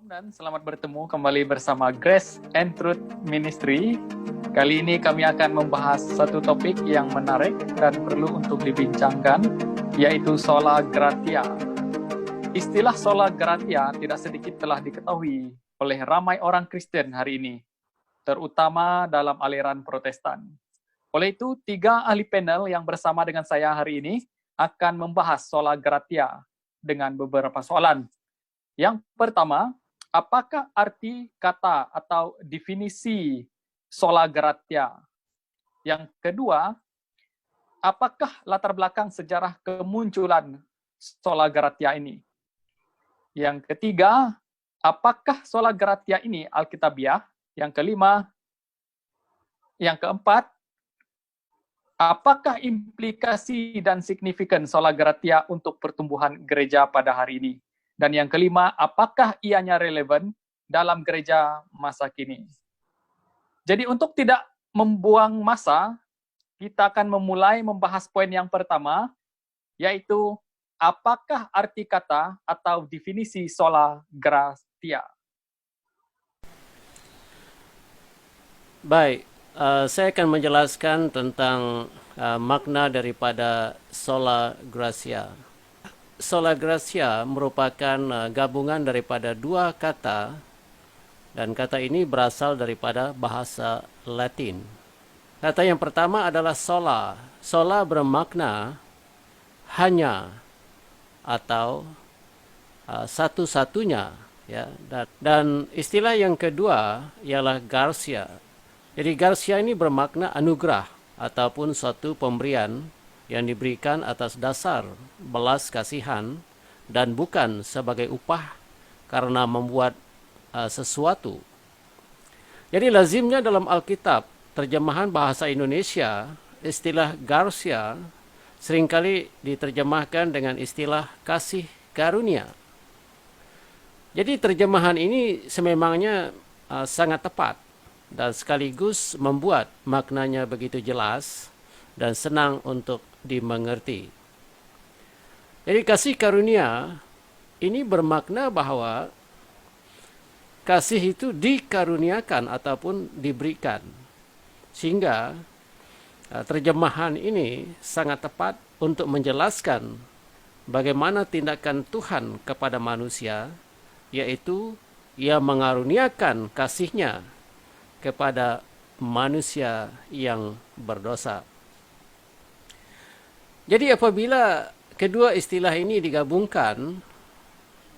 Shalom dan selamat bertemu kembali bersama Grace and Truth Ministry. Kali ini kami akan membahas satu topik yang menarik dan perlu untuk dibincangkan, yaitu sola gratia. Istilah sola gratia tidak sedikit telah diketahui oleh ramai orang Kristen hari ini, terutama dalam aliran Protestan. Oleh itu, 3 ahli panel yang bersama dengan saya hari ini akan membahas sola gratia dengan beberapa soalan. Yang pertama, apakah arti kata atau definisi sola gratia? Yang kedua, apakah latar belakang sejarah kemunculan sola gratia ini? Yang ketiga, apakah sola gratia ini alkitabiah? Yang kelima, yang keempat, apakah implikasi dan signifikan sola gratia untuk pertumbuhan gereja pada hari ini? Dan yang kelima, apakah ianya relevan dalam gereja masa kini? Jadi untuk tidak membuang masa, kita akan memulai membahas poin yang pertama, yaitu apakah arti kata atau definisi sola gratia? Baik, saya akan menjelaskan tentang makna daripada sola gratia. Sola gratia merupakan gabungan daripada dua kata, dan kata ini berasal daripada bahasa Latin. Kata yang pertama adalah sola. Sola bermakna hanya atau satu-satunya, ya. Dan istilah yang kedua ialah gratia. Jadi gratia ini bermakna anugerah ataupun suatu pemberian yang diberikan atas dasar belas kasihan dan bukan sebagai upah karena membuat sesuatu. Jadi lazimnya dalam Alkitab, terjemahan bahasa Indonesia, istilah gratia seringkali diterjemahkan dengan istilah kasih karunia. Jadi terjemahan ini sememangnya sangat tepat dan sekaligus membuat maknanya begitu jelas dan senang untuk dimengerti. Jadi kasih karunia ini bermakna bahwa kasih itu dikaruniakan ataupun diberikan. Sehingga terjemahan ini sangat tepat untuk menjelaskan bagaimana tindakan Tuhan kepada manusia, yaitu Ia mengaruniakan kasih-Nya kepada manusia yang berdosa. Jadi apabila kedua istilah ini digabungkan,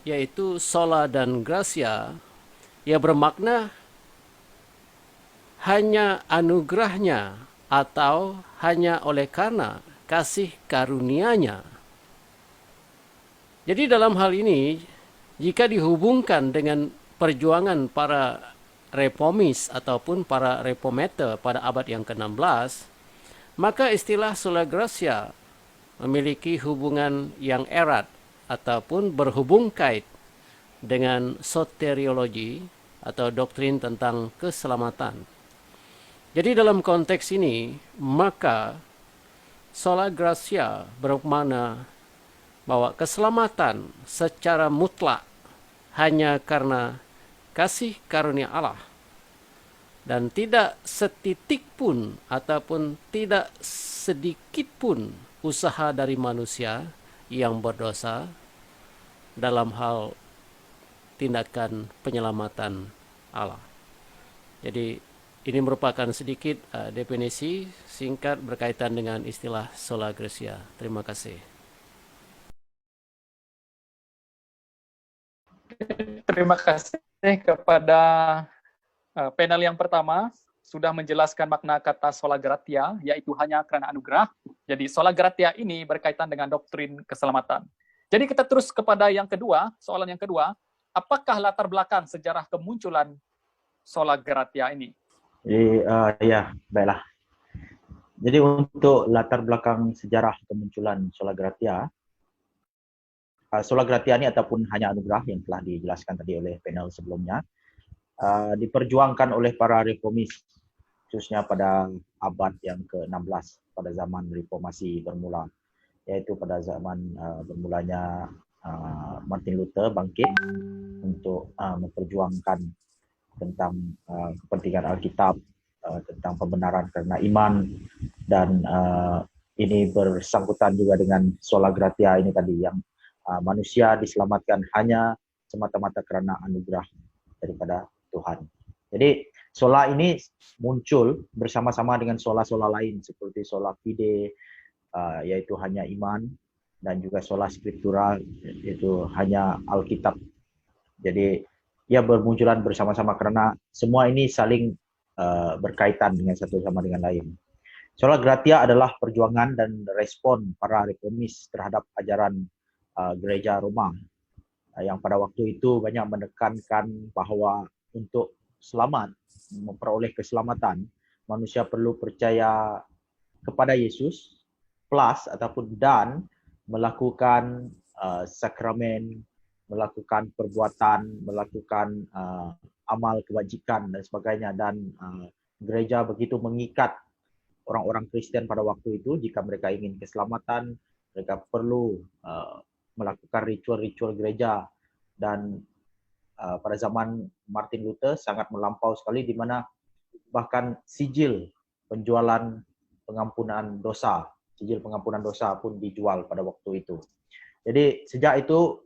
yaitu sola dan gratia, ia bermakna hanya anugerahnya atau hanya oleh karena kasih karunia-Nya. Jadi dalam hal ini, jika dihubungkan dengan perjuangan para reformis ataupun para reformator pada abad yang ke-16, maka istilah sola gratia memiliki hubungan yang erat ataupun berhubung kait dengan soteriologi atau doktrin tentang keselamatan. Jadi dalam konteks ini, maka sola gratia bermakna bahwa keselamatan secara mutlak hanya karena kasih karunia Allah, dan tidak setitik pun ataupun tidak sedikit pun usaha dari manusia yang berdosa dalam hal tindakan penyelamatan Allah. Jadi ini merupakan sedikit definisi singkat berkaitan dengan istilah sola gratia. Terima kasih. Terima kasih kepada panel yang pertama, sudah menjelaskan makna kata sola gratia, yaitu hanya karena anugerah. Jadi sola gratia ini berkaitan dengan doktrin keselamatan. Jadi kita terus kepada yang kedua, soalan yang kedua, apakah latar belakang sejarah kemunculan sola gratia ini? Jadi, ya, baiklah. Jadi untuk latar belakang sejarah kemunculan sola gratia ini ataupun hanya anugerah yang telah dijelaskan tadi oleh panel sebelumnya, diperjuangkan oleh para reformis, khususnya pada abad yang ke-16 pada zaman reformasi bermula, yaitu pada zaman bermulanya Martin Luther bangkit untuk memperjuangkan tentang kepentingan Alkitab, tentang pembenaran karena iman, dan ini bersangkutan juga dengan sola gratia ini tadi, yang manusia diselamatkan hanya semata-mata karena anugerah daripada Tuhan. Jadi sola ini muncul bersama-sama dengan sola-sola lain seperti sola fide, yaitu hanya iman, dan juga sola scriptura, yaitu hanya Alkitab. Jadi ia bermunculan bersama-sama karena semua ini saling berkaitan dengan satu sama dengan lain. Sola gratia adalah perjuangan dan respon para reformis terhadap ajaran gereja Roma, yang pada waktu itu banyak menekankan bahwa untuk selamat, memperoleh keselamatan, manusia perlu percaya kepada Yesus plus ataupun dan melakukan sakramen, melakukan perbuatan, melakukan amal kebajikan dan sebagainya. Dan gereja begitu mengikat orang-orang Kristen pada waktu itu, jika mereka ingin keselamatan, mereka perlu melakukan ritual-ritual gereja. Dan pada zaman Martin Luther sangat melampau sekali, di mana bahkan sijil penjualan pengampunan dosa, sijil pengampunan dosa pun dijual pada waktu itu. Jadi sejak itu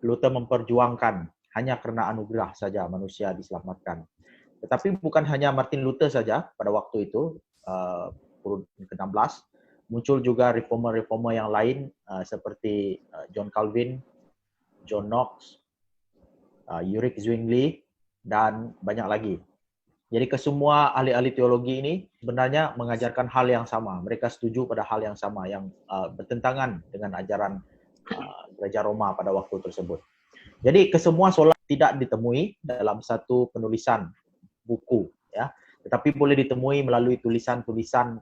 Luther memperjuangkan hanya karena anugerah saja manusia diselamatkan. Tetapi bukan hanya Martin Luther saja pada waktu itu, kurun ke-16, muncul juga reformer-reformer yang lain seperti John Calvin, John Knox, Ulrich Zwingli, dan banyak lagi. Jadi kesemua ahli-ahli teologi ini sebenarnya mengajarkan hal yang sama. Mereka setuju pada hal yang sama, yang bertentangan dengan ajaran gereja Roma pada waktu tersebut. Jadi kesemua sola tidak ditemui dalam satu penulisan buku, ya, tetapi boleh ditemui melalui tulisan-tulisan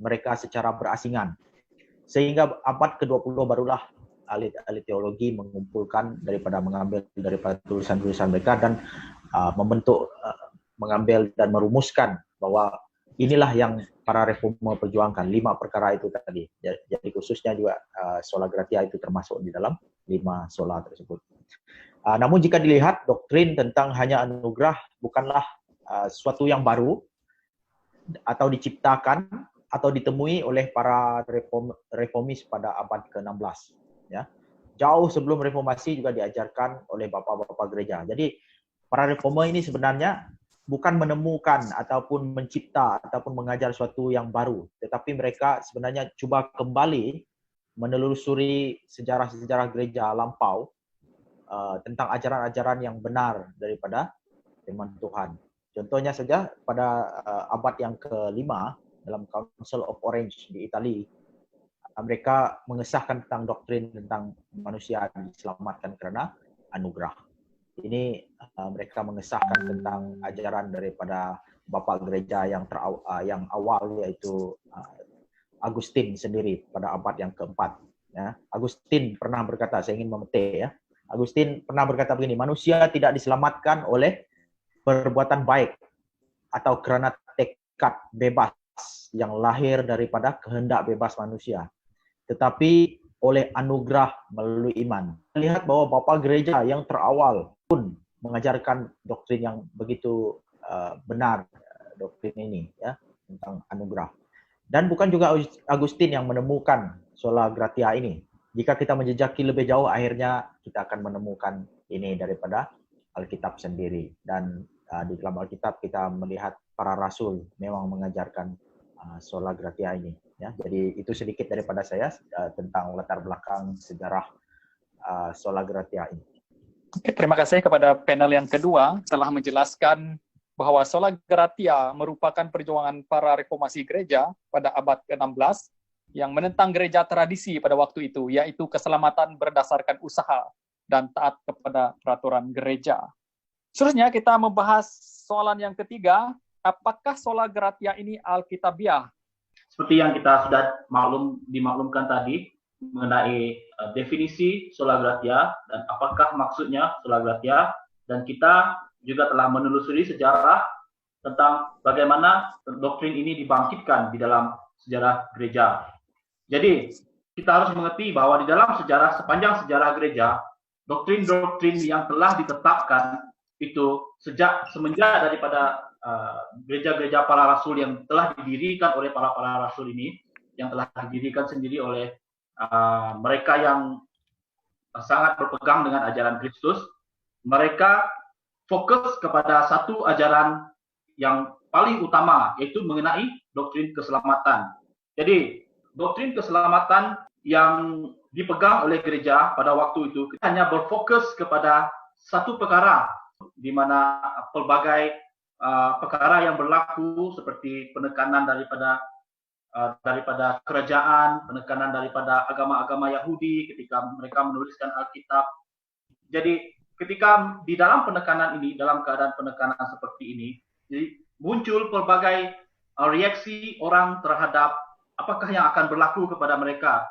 mereka secara berasingan. Sehingga abad ke-20 barulah ahli teologi mengumpulkan mengambil daripada tulisan-tulisan mereka dan membentuk, mengambil dan merumuskan bahwa inilah yang para reformer perjuangkan, 5 perkara itu tadi. Jadi khususnya juga sola gratia itu termasuk di dalam 5 sola tersebut. Namun jika dilihat, doktrin tentang hanya anugerah bukanlah sesuatu yang baru atau diciptakan atau ditemui oleh para reformis pada abad ke-16. Ya. Jauh sebelum reformasi juga diajarkan oleh bapak-bapak gereja. Jadi para reformer ini sebenarnya bukan menemukan ataupun mencipta ataupun mengajar sesuatu yang baru, tetapi mereka sebenarnya cuba kembali menelusuri sejarah-sejarah gereja lampau tentang ajaran-ajaran yang benar daripada firman Tuhan. Contohnya saja pada abad yang ke-5 dalam Council of Orange di Italia, mereka mengesahkan tentang doktrin tentang manusia diselamatkan karena anugerah. Ini mereka mengesahkan tentang ajaran daripada bapak gereja yang awal, yaitu Agustin sendiri pada abad yang keempat. Ya. Agustin pernah berkata, saya ingin memetik ya. Agustin pernah berkata begini, manusia tidak diselamatkan oleh perbuatan baik atau karena tekad bebas yang lahir daripada kehendak bebas manusia, tetapi oleh anugerah melalui iman. Lihat bahwa bapak gereja yang terawal pun mengajarkan doktrin yang begitu benar, doktrin ini ya, tentang anugerah. Dan bukan juga Agustin yang menemukan sola gratia ini. Jika kita menjejaki lebih jauh, akhirnya kita akan menemukan ini daripada Alkitab sendiri. Dan di dalam Alkitab kita melihat para rasul memang mengajarkan sola gratia ini. Ya, jadi itu sedikit daripada saya tentang latar belakang sejarah sola gratia ini. Oke, terima kasih kepada panel yang kedua telah menjelaskan bahwa sola gratia merupakan perjuangan para reformasi gereja pada abad ke-16 yang menentang gereja tradisi pada waktu itu, yaitu keselamatan berdasarkan usaha dan taat kepada peraturan gereja. Seterusnya kita membahas soalan yang ketiga, apakah sola gratia ini alkitabiah? Seperti yang kita sudah dimaklumkan tadi mengenai definisi sola gratia dan apakah maksudnya sola gratia, dan kita juga telah menelusuri sejarah tentang bagaimana doktrin ini dibangkitkan di dalam sejarah gereja. Jadi kita harus mengerti bahwa di dalam sejarah, sepanjang sejarah gereja, doktrin-doktrin yang telah ditetapkan itu semenjak daripada gereja-gereja para rasul yang telah didirikan oleh para rasul ini, yang telah didirikan sendiri oleh mereka yang sangat berpegang dengan ajaran Kristus, mereka fokus kepada satu ajaran yang paling utama, yaitu mengenai doktrin keselamatan. Jadi, doktrin keselamatan yang dipegang oleh gereja pada waktu itu hanya berfokus kepada satu perkara, di mana pelbagai perkara yang berlaku seperti penekanan daripada kerajaan, penekanan daripada agama-agama Yahudi ketika mereka menuliskan Alkitab. Jadi ketika di dalam penekanan ini, dalam keadaan penekanan seperti ini, jadi muncul pelbagai reaksi orang terhadap apakah yang akan berlaku kepada mereka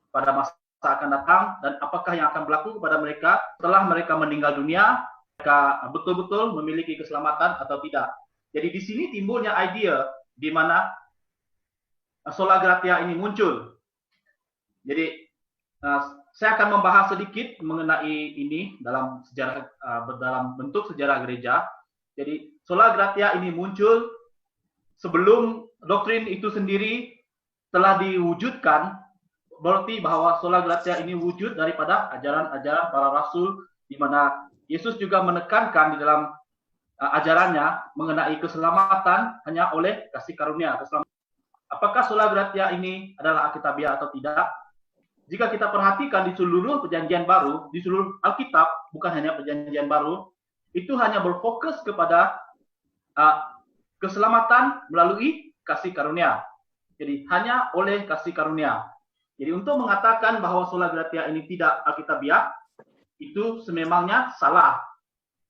pada masa akan datang, dan apakah yang akan berlaku kepada mereka setelah mereka meninggal dunia, mereka betul-betul memiliki keselamatan atau tidak. Jadi di sini timbulnya ide di mana sola gratia ini muncul. Jadi saya akan membahas sedikit mengenai ini dalam sejarah, dalam bentuk sejarah gereja. Jadi sola gratia ini muncul sebelum doktrin itu sendiri telah diwujudkan. Berarti bahwa sola gratia ini wujud daripada ajaran-ajaran para rasul, di mana Yesus juga menekankan di dalam ajarannya mengenai keselamatan hanya oleh kasih karunia. Apakah sola gratia ini adalah Alkitabiah atau tidak? Jika kita perhatikan di seluruh perjanjian baru, di seluruh Alkitab, bukan hanya perjanjian baru, itu hanya berfokus kepada keselamatan melalui kasih karunia. Jadi hanya oleh kasih karunia. Jadi untuk mengatakan bahwa sola gratia ini tidak Alkitabiah, itu sememangnya salah.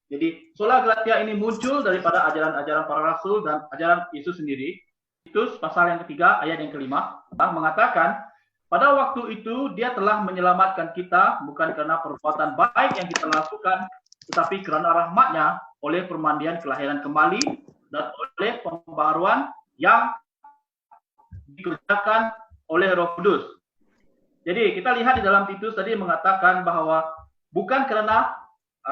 Jadi sola gratia ini muncul daripada ajaran-ajaran para rasul dan ajaran Yesus sendiri. Titus pasal yang ketiga ayat yang kelima mengatakan, pada waktu itu dia telah menyelamatkan kita bukan karena perbuatan baik yang kita lakukan, tetapi karena rahmat-Nya oleh permandian kelahiran kembali dan oleh pembaharuan yang dikerjakan oleh Roh Kudus. Jadi kita lihat di dalam Titus tadi mengatakan bahwa bukan karena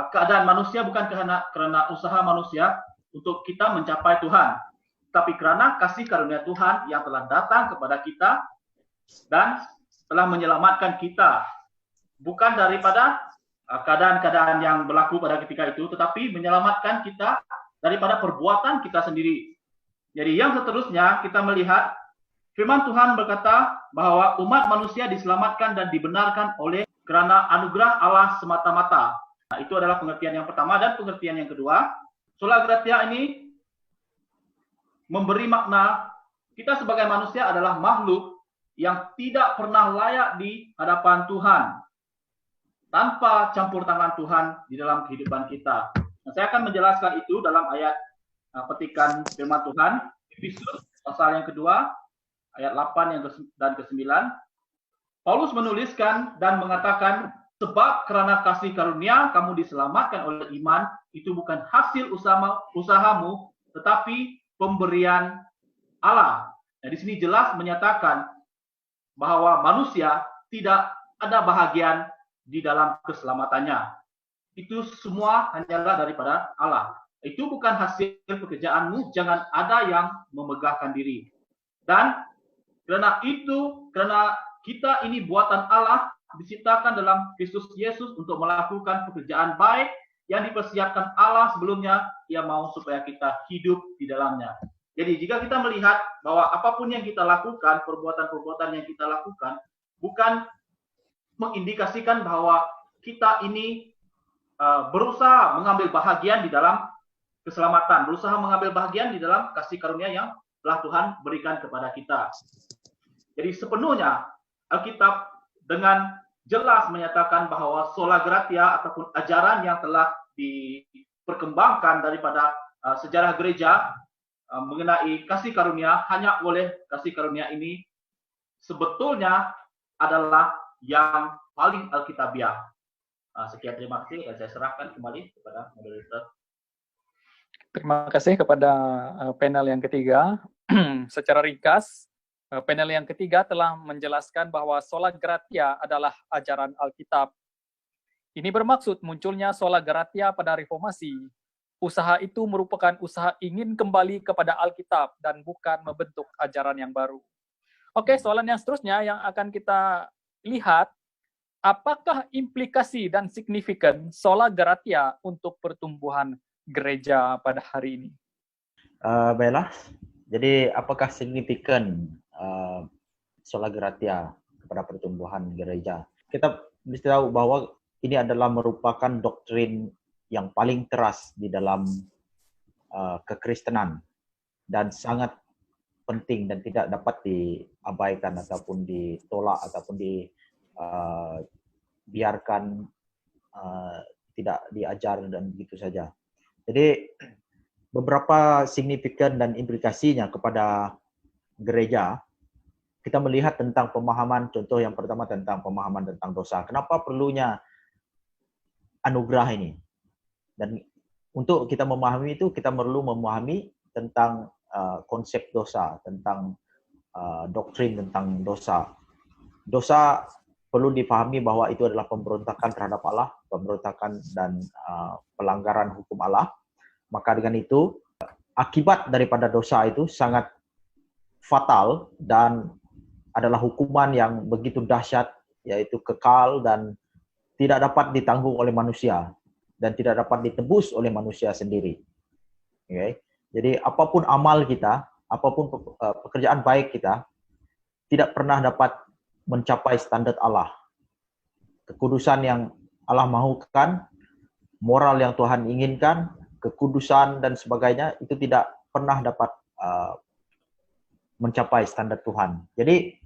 keadaan manusia, bukan karena usaha manusia untuk kita mencapai Tuhan, tapi karena kasih karunia Tuhan yang telah datang kepada kita dan telah menyelamatkan kita, bukan daripada keadaan-keadaan yang berlaku pada ketika itu, tetapi menyelamatkan kita daripada perbuatan kita sendiri. Jadi yang seterusnya kita melihat firman Tuhan berkata bahwa umat manusia diselamatkan dan dibenarkan oleh karena anugerah Allah semata-mata. Nah, itu adalah pengertian yang pertama. Dan pengertian yang kedua, sola gratia ini memberi makna kita sebagai manusia adalah makhluk yang tidak pernah layak di hadapan Tuhan tanpa campur tangan Tuhan di dalam kehidupan kita. Nah, saya akan menjelaskan itu dalam ayat petikan firman Tuhan, Efesus pasal yang kedua, ayat 8 dan ke-9. Paulus menuliskan dan mengatakan, sebab karena kasih karunia kamu diselamatkan oleh iman, itu bukan hasil usahamu, tetapi pemberian Allah. Nah, di sini jelas menyatakan bahwa manusia tidak ada bahagian di dalam keselamatannya. Itu semua hanyalah daripada Allah. Itu bukan hasil pekerjaanmu, jangan ada yang memegahkan diri. Dan karena kita ini buatan Allah, diciptakan dalam Kristus Yesus untuk melakukan pekerjaan baik yang dipersiapkan Allah sebelumnya, Ia mau supaya kita hidup di dalamnya. Jadi jika kita melihat bahwa apapun yang kita lakukan, perbuatan-perbuatan yang kita lakukan, bukan mengindikasikan bahwa kita ini berusaha mengambil bahagian di dalam keselamatan, berusaha mengambil bahagian di dalam kasih karunia yang telah Tuhan berikan kepada kita. Jadi sepenuhnya Alkitab dengan jelas menyatakan bahwa sola gratia ataupun ajaran yang telah diperkembangkan daripada sejarah gereja mengenai kasih karunia, hanya oleh kasih karunia ini sebetulnya adalah yang paling Alkitabiah. Sekian, terima kasih, dan saya serahkan kembali kepada moderator. Terima kasih kepada panel yang ketiga. Secara ringkas, Panel yang ketiga telah menjelaskan bahwa sola gratia adalah ajaran Alkitab. Ini bermaksud munculnya sola gratia pada reformasi. Usaha itu merupakan usaha ingin kembali kepada Alkitab dan bukan membentuk ajaran yang baru. Oke, soalan yang seterusnya yang akan kita lihat, apakah implikasi dan signifikan sola gratia untuk pertumbuhan gereja pada hari ini? Baiklah, jadi apakah signifikan sola gratia kepada pertumbuhan gereja? Kita mesti tahu bahwa ini adalah merupakan doktrin yang paling keras di dalam kekristenan dan sangat penting dan tidak dapat diabaikan ataupun ditolak ataupun dibiarkan tidak diajar dan begitu saja. Jadi beberapa signifikan dan implikasinya kepada gereja, kita melihat tentang pemahaman, contoh yang pertama tentang pemahaman tentang dosa. Kenapa perlunya anugerah ini? Dan untuk kita memahami itu, kita perlu memahami tentang konsep dosa, tentang doktrin tentang dosa. Dosa perlu dipahami bahwa itu adalah pemberontakan terhadap Allah, pemberontakan dan pelanggaran hukum Allah. Maka dengan itu, akibat daripada dosa itu sangat fatal dan adalah hukuman yang begitu dahsyat, yaitu kekal dan tidak dapat ditanggung oleh manusia dan tidak dapat ditebus oleh manusia sendiri. Okay? Jadi apapun amal kita, apapun pekerjaan baik kita, tidak pernah dapat mencapai standar Allah. Kekudusan yang Allah mahukan, moral yang Tuhan inginkan, kekudusan dan sebagainya, itu tidak pernah dapat mencapai standar Tuhan. Jadi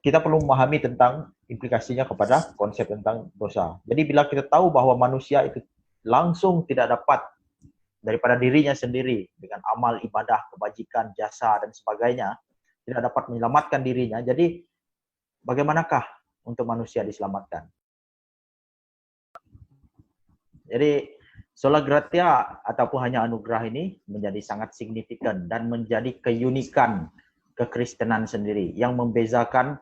kita perlu memahami tentang implikasinya kepada konsep tentang dosa. Jadi bila kita tahu bahwa manusia itu langsung tidak dapat daripada dirinya sendiri dengan amal ibadah, kebajikan, jasa dan sebagainya, tidak dapat menyelamatkan dirinya. Jadi bagaimanakah untuk manusia diselamatkan? Jadi sola gratia ataupun hanya anugerah ini menjadi sangat signifikan dan menjadi keunikan kekristenan sendiri yang membezakan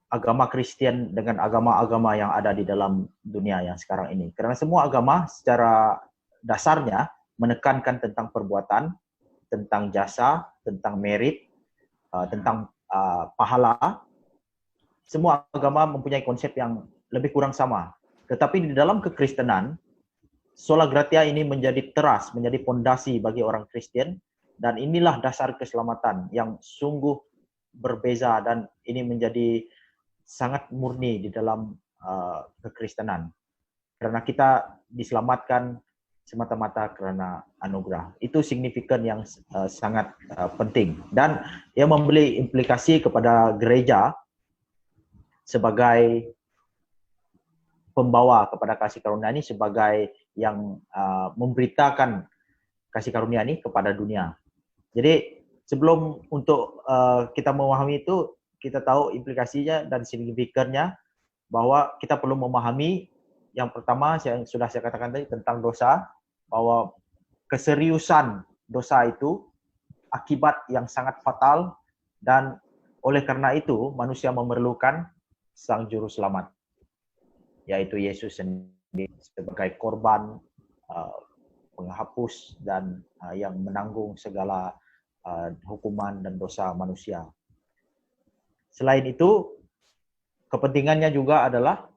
agama Kristen dengan agama-agama yang ada di dalam dunia yang sekarang ini. Karena semua agama secara dasarnya menekankan tentang perbuatan, tentang jasa, tentang merit, tentang pahala. Semua agama mempunyai konsep yang lebih kurang sama. Tetapi di dalam kekristenan, sola gratia ini menjadi teras, menjadi fondasi bagi orang Kristen, dan inilah dasar keselamatan yang sungguh berbeza dan ini menjadi sangat murni di dalam kekristenan. Karena kita diselamatkan semata-mata karena anugerah. Itu signifikan yang sangat penting. Dan ia memberi implikasi kepada gereja sebagai pembawa kepada kasih karunia ini, sebagai yang memberitakan kasih karunia ini kepada dunia. Jadi sebelum untuk kita memahami itu, kita tahu implikasinya dan signifikannya, bahwa kita perlu memahami yang pertama yang sudah saya katakan tadi tentang dosa, bahwa keseriusan dosa itu akibat yang sangat fatal dan oleh karena itu manusia memerlukan sang juru selamat, yaitu Yesus sendiri sebagai korban penghapus dan yang menanggung segala hukuman dan dosa manusia. Selain itu, kepentingannya juga adalah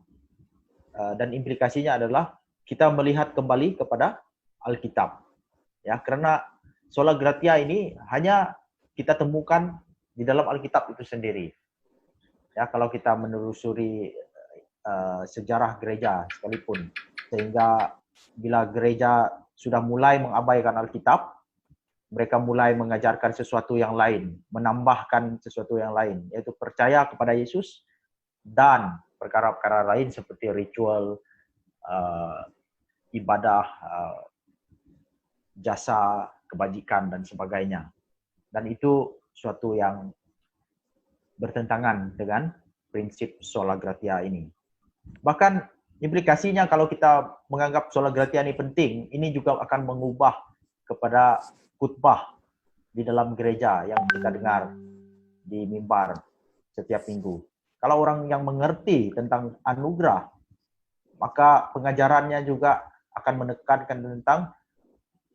dan implikasinya adalah kita melihat kembali kepada Alkitab. Ya, karena sola gratia ini hanya kita temukan di dalam Alkitab itu sendiri. Ya, kalau kita menelusuri sejarah gereja sekalipun, sehingga bila gereja sudah mulai mengabaikan Alkitab, mereka mulai mengajarkan sesuatu yang lain, menambahkan sesuatu yang lain, yaitu percaya kepada Yesus dan perkara-perkara lain seperti ritual, ibadah, jasa, kebajikan, dan sebagainya. Dan itu suatu yang bertentangan dengan prinsip sola gratia ini. Bahkan implikasinya kalau kita menganggap sola gratia ini penting, ini juga akan mengubah kepada khutbah di dalam gereja yang kita dengar. di mimbar setiap minggu. Kalau orang yang mengerti tentang anugerah, maka pengajarannya juga akan menekankan tentang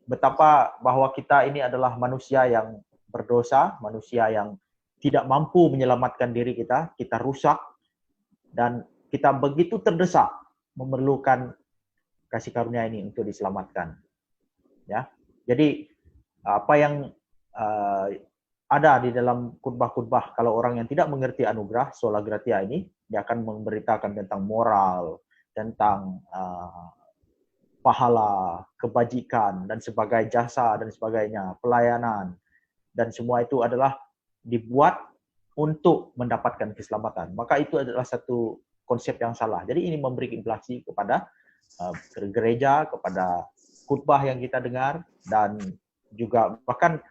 betapa bahwa kita ini adalah manusia yang berdosa, manusia yang tidak mampu menyelamatkan diri kita rusak, dan kita begitu terdesak memerlukan kasih karunia ini untuk diselamatkan. Ya, jadi apa yang ada di dalam khotbah-khotbah, kalau orang yang tidak mengerti anugerah sola gratia ini, dia akan memberitakan tentang moral, tentang pahala, kebajikan, dan sebagai jasa, dan sebagainya, pelayanan, dan semua itu adalah dibuat untuk mendapatkan keselamatan. Maka itu adalah satu konsep yang salah. Jadi ini memberi implikasi kepada gereja, kepada khotbah yang kita dengar, dan juga bahkan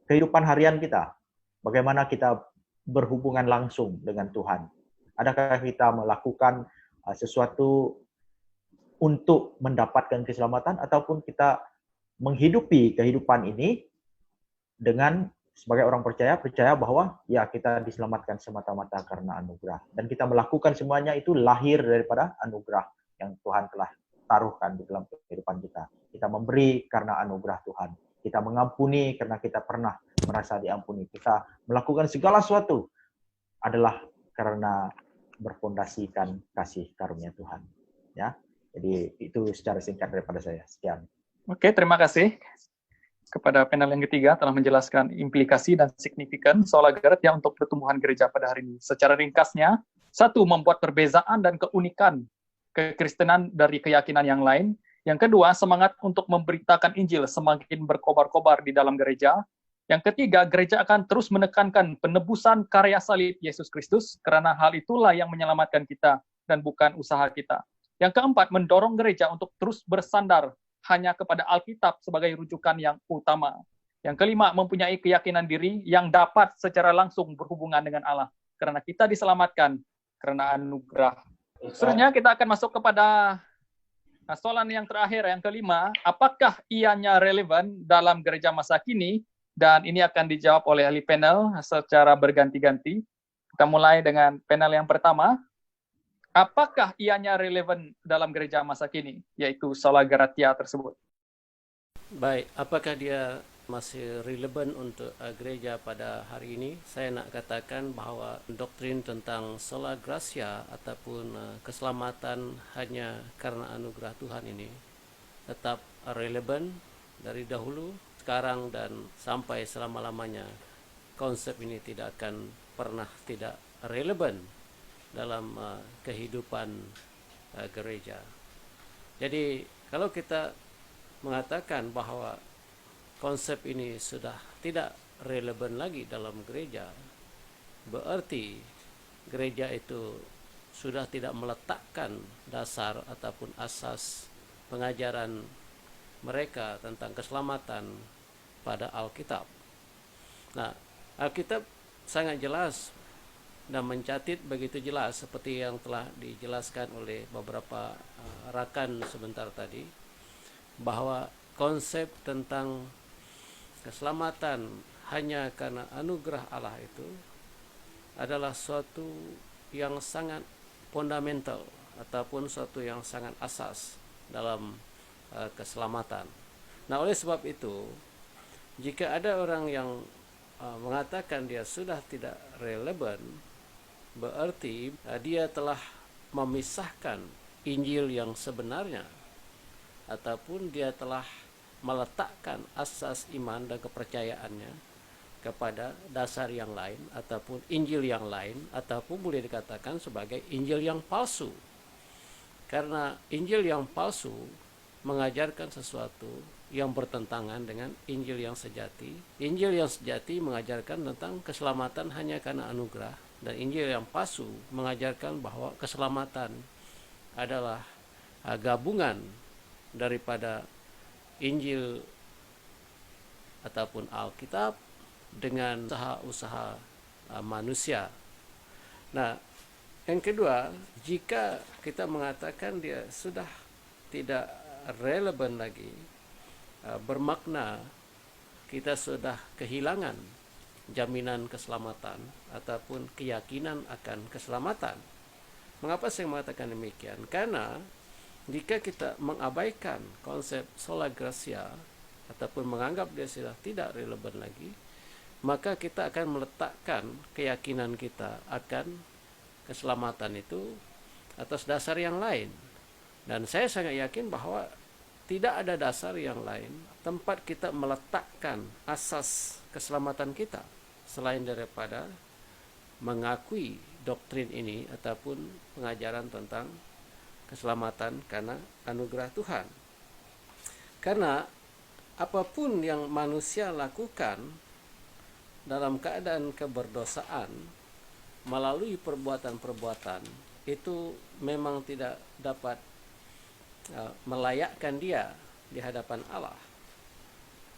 kehidupan harian kita. Bagaimana kita berhubungan langsung dengan Tuhan. Adakah kita melakukan sesuatu untuk mendapatkan keselamatan, ataupun kita menghidupi kehidupan ini dengan sebagai orang percaya bahwa ya kita diselamatkan semata-mata karena anugerah. Dan kita melakukan semuanya itu lahir daripada anugerah yang Tuhan telah taruhkan di dalam kehidupan kita. Kita memberi karena anugerah Tuhan. Kita mengampuni karena kita pernah merasa diampuni. Kita melakukan segala sesuatu adalah karena berfondasikan kasih karunia Tuhan. Ya. Jadi itu secara singkat daripada saya. Sekian. Oke, terima kasih kepada panel yang ketiga telah menjelaskan implikasi dan signifikan sola gratia untuk pertumbuhan gereja pada hari ini. Secara ringkasnya, satu, membuat perbezaan dan keunikan kekristenan dari keyakinan yang lain. Yang kedua, semangat untuk memberitakan Injil semakin berkobar-kobar di dalam gereja. Yang ketiga, gereja akan terus menekankan penebusan karya salib Yesus Kristus, karena hal itulah yang menyelamatkan kita dan bukan usaha kita. Yang keempat, mendorong gereja untuk terus bersandar hanya kepada Alkitab sebagai rujukan yang utama. Yang kelima, mempunyai keyakinan diri yang dapat secara langsung berhubungan dengan Allah, karena kita diselamatkan karena anugerah. Seterusnya kita akan masuk kepada soalan yang terakhir, yang kelima, apakah ianya relevan dalam gereja masa kini? Dan ini akan dijawab oleh ahli panel secara berganti-ganti. Kita mulai dengan panel yang pertama. Apakah ianya relevan dalam gereja masa kini, yaitu sola gratia tersebut? Baik, apakah dia masih relevan untuk gereja pada hari ini? Saya nak katakan bahawa doktrin tentang sola gratia ataupun keselamatan hanya karena anugerah Tuhan ini tetap relevan dari dahulu, sekarang, dan sampai selama-lamanya. Konsep ini tidak akan pernah tidak relevan dalam kehidupan gereja. Jadi kalau kita mengatakan bahwa konsep ini sudah tidak relevan lagi dalam gereja, berarti gereja itu sudah tidak meletakkan dasar ataupun asas pengajaran mereka tentang keselamatan pada Alkitab. Nah, Alkitab sangat jelas dan mencatat begitu jelas seperti yang telah dijelaskan oleh beberapa rakan sebentar tadi, bahwa konsep tentang keselamatan hanya karena anugerah Allah itu adalah suatu yang sangat fundamental ataupun suatu yang sangat asas dalam keselamatan. Nah, oleh sebab itu, jika ada orang yang mengatakan dia sudah tidak relevan, berarti dia telah memisahkan Injil yang sebenarnya, ataupun dia telah meletakkan asas iman dan kepercayaannya kepada dasar yang lain, ataupun Injil yang lain, ataupun boleh dikatakan sebagai Injil yang palsu. Karena Injil yang palsu mengajarkan sesuatu yang bertentangan dengan Injil yang sejati. Injil yang sejati mengajarkan tentang keselamatan hanya karena anugerah, dan Injil yang palsu mengajarkan bahwa keselamatan adalah gabungan daripada Injil ataupun Alkitab dengan usaha-usaha manusia. Nah, yang kedua, jika kita mengatakan dia sudah tidak relevan lagi, bermakna kita sudah kehilangan jaminan keselamatan ataupun keyakinan akan keselamatan. Mengapa saya mengatakan demikian? Karena jika kita mengabaikan konsep sola gratia ataupun menganggap dia sudah tidak relevan lagi, maka kita akan meletakkan keyakinan kita akan keselamatan itu atas dasar yang lain. Dan saya sangat yakin bahwa tidak ada dasar yang lain tempat kita meletakkan asas keselamatan kita selain daripada mengakui doktrin ini ataupun pengajaran tentang keselamatan karena anugerah Tuhan. Karena apapun yang manusia lakukan dalam keadaan keberdosaan melalui perbuatan-perbuatan itu memang tidak dapat melayakkan dia di hadapan Allah,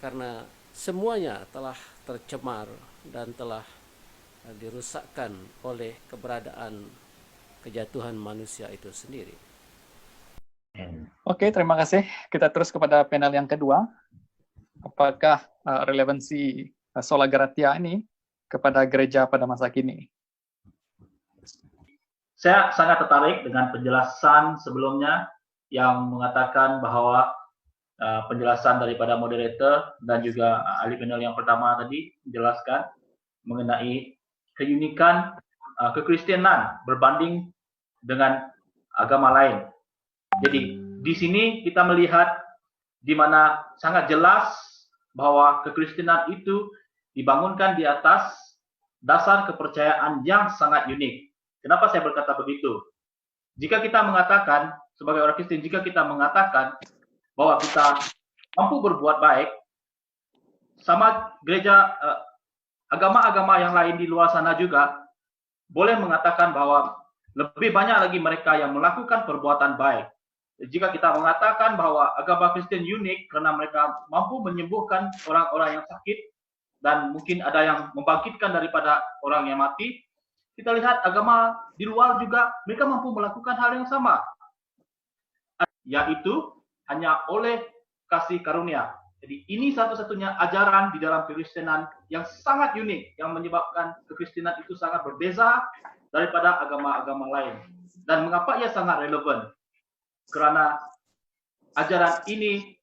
karena semuanya telah tercemar dan telah dirusakkan oleh keberadaan kejatuhan manusia itu sendiri. Oke, terima kasih. Kita terus kepada panel yang kedua. Apakah relevansi sola gratia ini kepada gereja pada masa kini? Saya sangat tertarik dengan penjelasan sebelumnya yang mengatakan bahwa penjelasan daripada moderator dan juga ahli panel yang pertama tadi menjelaskan mengenai keunikan kekristenan berbanding dengan agama lain. Jadi di sini kita melihat di mana sangat jelas bahwa kekristenan itu dibangunkan di atas dasar kepercayaan yang sangat unik. Kenapa saya berkata begitu? Jika kita mengatakan sebagai orang Kristen, jika kita mengatakan bahwa kita mampu berbuat baik, sama gereja agama-agama yang lain di luar sana juga boleh mengatakan bahwa lebih banyak lagi mereka yang melakukan perbuatan baik. Jika kita mengatakan bahwa agama Kristen unik karena mereka mampu menyembuhkan orang-orang yang sakit dan mungkin ada yang membangkitkan daripada orang yang mati, kita lihat agama di luar juga mereka mampu melakukan hal yang sama, yaitu hanya oleh kasih karunia. Jadi ini satu-satunya ajaran di dalam kekristenan yang sangat unik, yang menyebabkan kekristenan itu sangat berbeza daripada agama-agama lain. Dan mengapa ia sangat relevan? Karena ajaran ini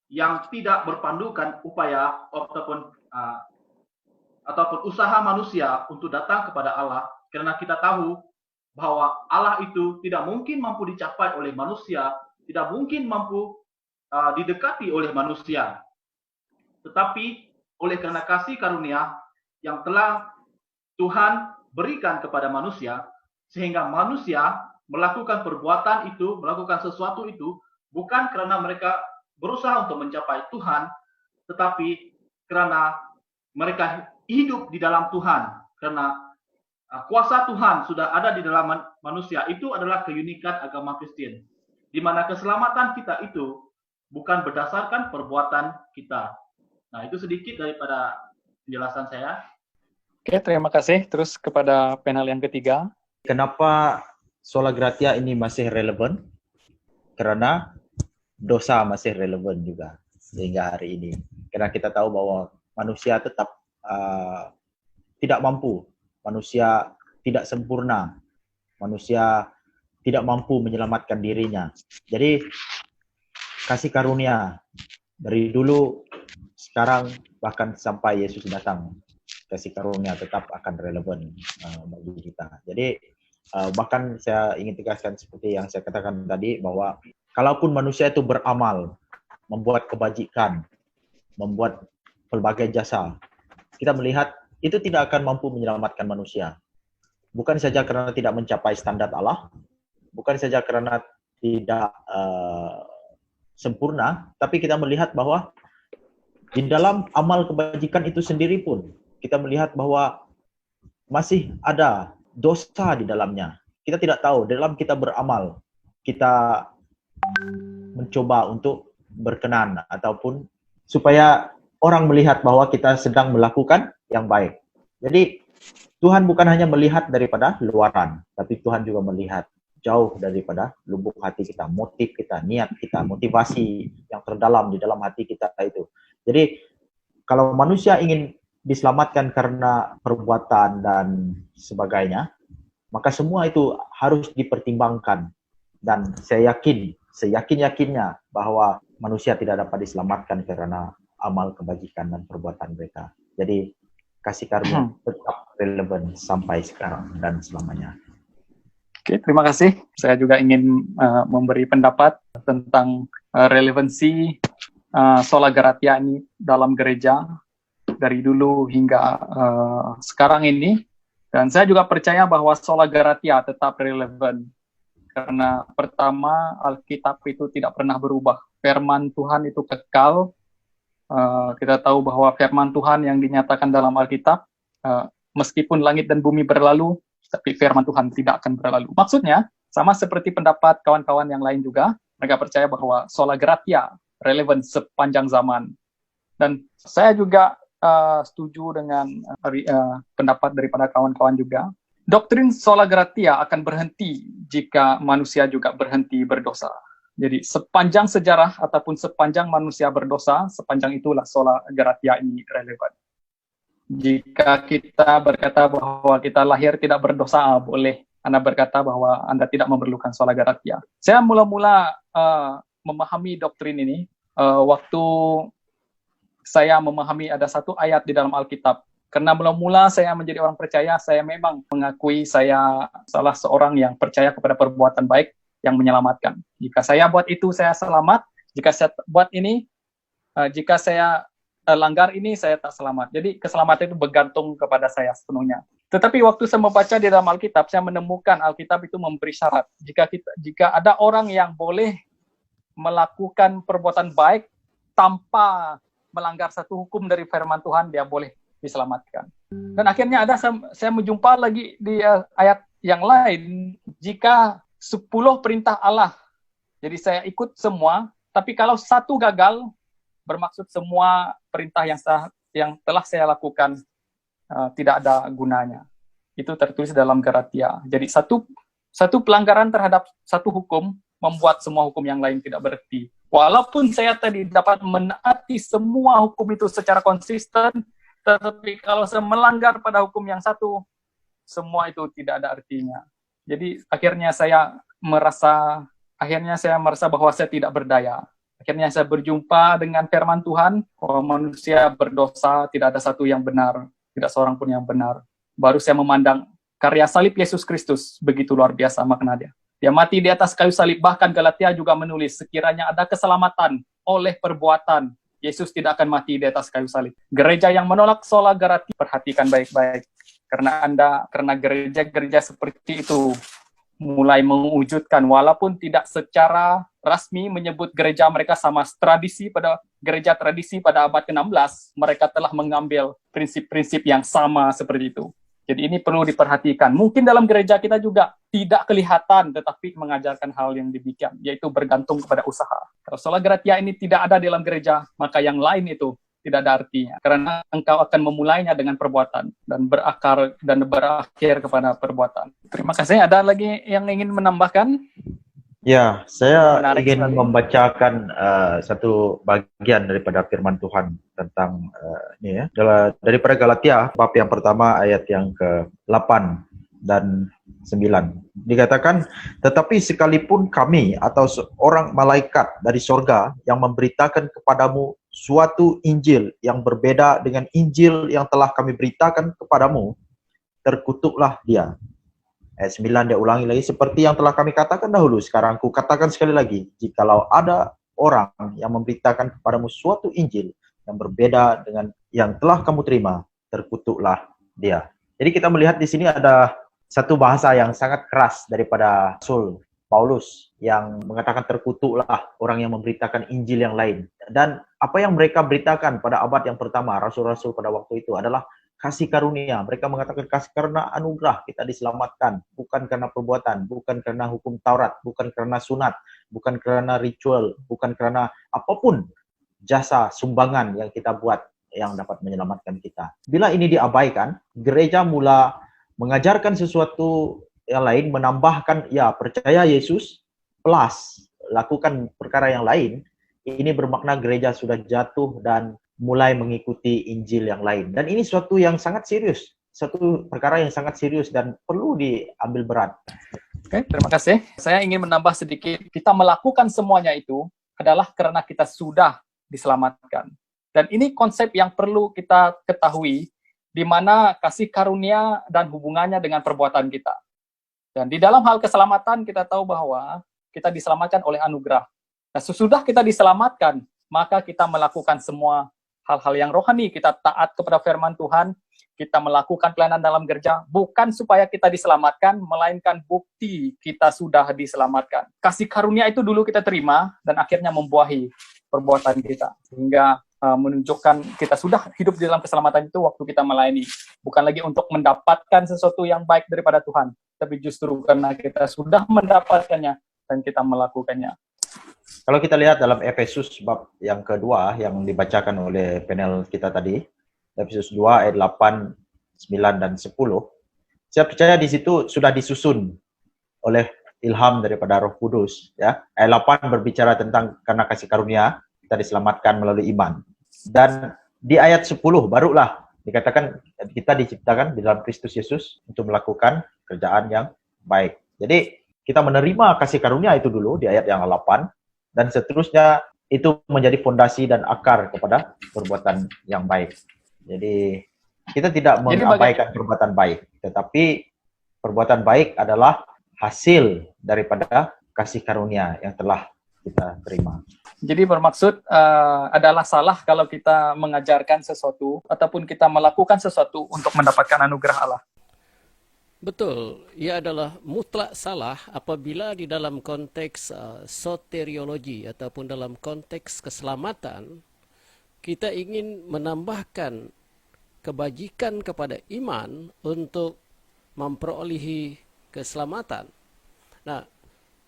yang tidak berpandukan upaya ataupun usaha manusia untuk datang kepada Allah, karena kita tahu bahwa Allah itu tidak mungkin mampu dicapai oleh manusia, tidak mungkin mampu didekati oleh manusia, tetapi oleh karena kasih karunia yang telah Tuhan berikan kepada manusia, sehingga manusia melakukan perbuatan itu, melakukan sesuatu itu bukan karena mereka berusaha untuk mencapai Tuhan, tetapi karena mereka hidup di dalam Tuhan, karena kuasa Tuhan sudah ada di dalam manusia. Itu adalah keunikan agama Kristen, di mana keselamatan kita itu bukan berdasarkan perbuatan kita. Nah, itu sedikit daripada penjelasan saya. Oke, terima kasih. Terus kepada panel yang ketiga. Kenapa sola gratia ini masih relevan? Karena dosa masih relevan juga sehingga hari ini. Karena kita tahu bahwa manusia tetap tidak mampu, manusia tidak sempurna, manusia tidak mampu menyelamatkan dirinya. Jadi kasih karunia dari dulu, sekarang, bahkan sampai Yesus datang, kasih karunia tetap akan relevan bagi kita. Jadi bahkan saya ingin tegaskan seperti yang saya katakan tadi, bahwa kalaupun manusia itu beramal, membuat kebajikan, membuat pelbagai jasa, kita melihat itu tidak akan mampu menyelamatkan manusia. Bukan saja karena tidak mencapai standar Allah, bukan saja karena tidak sempurna, tapi kita melihat bahwa di dalam amal kebajikan itu sendiri pun, kita melihat bahwa masih ada dosa di dalamnya. Kita tidak tahu, dalam kita beramal, kita mencoba untuk berkenan, ataupun supaya orang melihat bahwa kita sedang melakukan yang baik. Jadi, Tuhan bukan hanya melihat daripada luaran, tapi Tuhan juga melihat jauh daripada lubuk hati kita, motif kita, niat kita, motivasi yang terdalam di dalam hati kita itu. Jadi, kalau manusia ingin diselamatkan karena perbuatan dan sebagainya, maka semua itu harus dipertimbangkan. Dan saya seyakin-yakinnya bahwa manusia tidak dapat diselamatkan karena amal kebajikan dan perbuatan mereka. Jadi kasih karunia tetap relevan sampai sekarang dan selamanya. Oke, terima kasih. Saya juga ingin memberi pendapat tentang relevansi sola gratia ini dalam gereja dari dulu hingga sekarang ini. Dan saya juga percaya bahwa sola gratia tetap relevan. Karena pertama, Alkitab itu tidak pernah berubah. Firman Tuhan itu kekal. Kita tahu bahwa firman Tuhan yang dinyatakan dalam Alkitab, meskipun langit dan bumi berlalu, tapi firman Tuhan tidak akan berlalu. Maksudnya, sama seperti pendapat kawan-kawan yang lain juga, mereka percaya bahwa sola gratia relevan sepanjang zaman. Dan saya juga setuju dengan pendapat daripada kawan-kawan juga. Doktrin sola gratia akan berhenti jika manusia juga berhenti berdosa. Jadi sepanjang sejarah ataupun sepanjang manusia berdosa, sepanjang itulah sola gratia ini relevan. Jika kita berkata bahwa kita lahir tidak berdosa, boleh Anda berkata bahwa Anda tidak memerlukan sola gratia. Saya mula-mula memahami doktrin ini waktu saya memahami ada satu ayat di dalam Alkitab. Karena mula-mula saya menjadi orang percaya, saya memang mengakui saya salah seorang yang percaya kepada perbuatan baik yang menyelamatkan. Jika saya buat itu, saya selamat. Jika saya buat ini, jika saya langgar ini, saya tak selamat. Jadi keselamatan itu bergantung kepada saya sepenuhnya. Tetapi waktu saya membaca di dalam Alkitab, saya menemukan Alkitab itu memberi syarat. Jika ada orang yang boleh melakukan perbuatan baik tanpa melanggar satu hukum dari firman Tuhan, dia boleh diselamatkan. Dan akhirnya saya menjumpa lagi di ayat yang lain, jika 10 perintah Allah, jadi saya ikut semua, tapi kalau satu gagal, bermaksud semua perintah yang telah saya lakukan tidak ada gunanya. Itu tertulis dalam Galatia. Jadi satu pelanggaran terhadap satu hukum membuat semua hukum yang lain tidak berarti. Walaupun saya tadi dapat menaati semua hukum itu secara konsisten, tetapi kalau saya melanggar pada hukum yang satu, semua itu tidak ada artinya. Jadi akhirnya saya merasa bahwa saya tidak berdaya. Akhirnya saya berjumpa dengan firman Tuhan, bahwa manusia berdosa, tidak ada satu yang benar, tidak seorang pun yang benar. Baru saya memandang karya salib Yesus Kristus, begitu luar biasa makna dia. Dia mati di atas kayu salib, bahkan Galatia juga menulis, sekiranya ada keselamatan oleh perbuatan, Yesus tidak akan mati di atas kayu salib. Gereja yang menolak sola gratia, perhatikan baik-baik. Karena gereja-gereja seperti itu mulai mewujudkan, walaupun tidak secara rasmi menyebut gereja mereka sama gereja tradisi pada abad ke-16, mereka telah mengambil prinsip-prinsip yang sama seperti itu. Jadi ini perlu diperhatikan. Mungkin dalam gereja kita juga tidak kelihatan, tetapi mengajarkan hal yang demikian, yaitu bergantung kepada usaha. Kalau sola gratia ini tidak ada dalam gereja, maka yang lain itu tidak ada artinya. Karena engkau akan memulainya dengan perbuatan dan berakhir kepada perbuatan. Terima kasih. Ada lagi yang ingin menambahkan? Ya, saya Menarik ingin sekali. membacakan satu bagian daripada firman Tuhan tentang ini ya. Daripada Galatia, bab yang pertama ayat yang ke-8 dan 9. Dikatakan, tetapi sekalipun kami atau seorang malaikat dari sorga yang memberitakan kepadamu suatu Injil yang berbeda dengan Injil yang telah kami beritakan kepadamu, terkutuklah dia. Ayat 9 dia ulangi lagi, seperti yang telah kami katakan dahulu, sekarang ku katakan sekali lagi, jikalau ada orang yang memberitakan kepadamu suatu Injil yang berbeda dengan yang telah kamu terima, terkutuklah dia. Jadi kita melihat di sini ada satu bahasa yang sangat keras daripada Rasul Paulus yang mengatakan terkutuklah orang yang memberitakan Injil yang lain. Dan apa yang mereka beritakan pada abad yang pertama, rasul-rasul pada waktu itu adalah kasih karunia. Mereka mengatakan kasih karena anugerah kita diselamatkan, bukan karena perbuatan, bukan karena hukum Taurat, bukan karena sunat, bukan karena ritual, bukan karena apapun jasa sumbangan yang kita buat yang dapat menyelamatkan kita. Bila ini diabaikan, gereja mula mengajarkan sesuatu yang lain, menambahkan ya percaya Yesus plus lakukan perkara yang lain. Ini bermakna gereja sudah jatuh dan mulai mengikuti Injil yang lain. Dan ini suatu yang sangat serius, satu perkara yang sangat serius dan perlu diambil berat. Oke, terima kasih. Saya ingin menambah sedikit, kita melakukan semuanya itu adalah karena kita sudah diselamatkan. Dan ini konsep yang perlu kita ketahui, di mana kasih karunia dan hubungannya dengan perbuatan kita. Dan di dalam hal keselamatan, kita tahu bahwa kita diselamatkan oleh anugerah. Nah, sesudah kita diselamatkan, maka kita melakukan semua hal-hal yang rohani. Kita taat kepada firman Tuhan, kita melakukan pelayanan dalam gereja, bukan supaya kita diselamatkan, melainkan bukti kita sudah diselamatkan. Kasih karunia itu dulu kita terima, dan akhirnya membuahi perbuatan kita. Sehingga menunjukkan kita sudah hidup di dalam keselamatan itu waktu kita melayani. Bukan lagi untuk mendapatkan sesuatu yang baik daripada Tuhan, tapi justru karena kita sudah mendapatkannya, dan kita melakukannya. Kalau kita lihat dalam Efesus bab yang kedua yang dibacakan oleh panel kita tadi, Efesus 2 ayat 8, 9, dan 10. Saya percaya di situ sudah disusun oleh ilham daripada Roh Kudus. Ya. Ayat 8 berbicara tentang karena kasih karunia, kita diselamatkan melalui iman. Dan di ayat 10 barulah dikatakan kita diciptakan di dalam Kristus Yesus untuk melakukan kerjaan yang baik. Jadi kita menerima kasih karunia itu dulu di ayat yang 8, dan seterusnya itu menjadi fondasi dan akar kepada perbuatan yang baik. Jadi kita tidak mengabaikan perbuatan baik, tetapi perbuatan baik adalah hasil daripada kasih karunia yang telah kita terima. Jadi bermaksud adalah salah kalau kita mengajarkan sesuatu ataupun kita melakukan sesuatu untuk mendapatkan anugerah Allah. Betul, ia adalah mutlak salah apabila di dalam konteks soteriologi ataupun dalam konteks keselamatan kita ingin menambahkan kebajikan kepada iman untuk memperolehi keselamatan. Nah,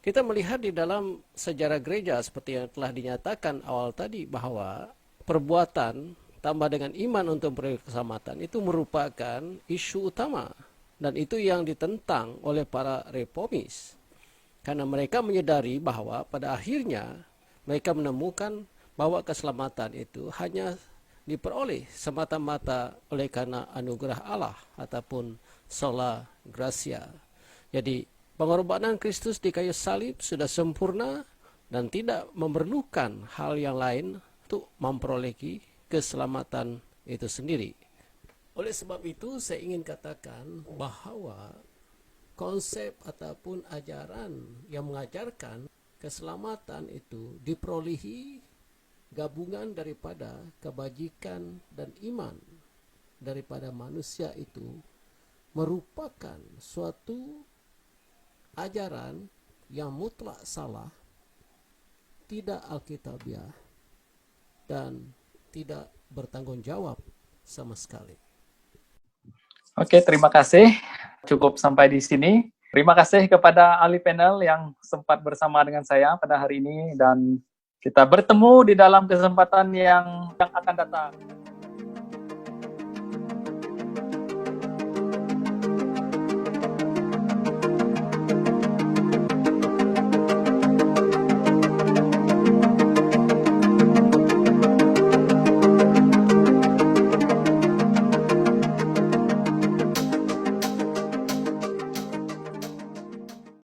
kita melihat di dalam sejarah gereja seperti yang telah dinyatakan awal tadi bahwa perbuatan tambah dengan iman untuk memperoleh keselamatan itu merupakan isu utama, dan itu yang ditentang oleh para reformis karena mereka menyadari bahwa pada akhirnya mereka menemukan bahwa keselamatan itu hanya diperoleh semata-mata oleh karena anugerah Allah ataupun sola gratia. Jadi pengorbanan Kristus di kayu salib sudah sempurna dan tidak memerlukan hal yang lain untuk memperoleh keselamatan itu sendiri. Oleh sebab itu saya ingin katakan bahwa konsep ataupun ajaran yang mengajarkan keselamatan itu diperolehi gabungan daripada kebajikan dan iman daripada manusia itu merupakan suatu ajaran yang mutlak salah, tidak alkitabiah, dan tidak bertanggung jawab sama sekali. Oke, terima kasih. Cukup sampai di sini. Terima kasih kepada ahli panel yang sempat bersama dengan saya pada hari ini, dan kita bertemu di dalam kesempatan yang akan datang.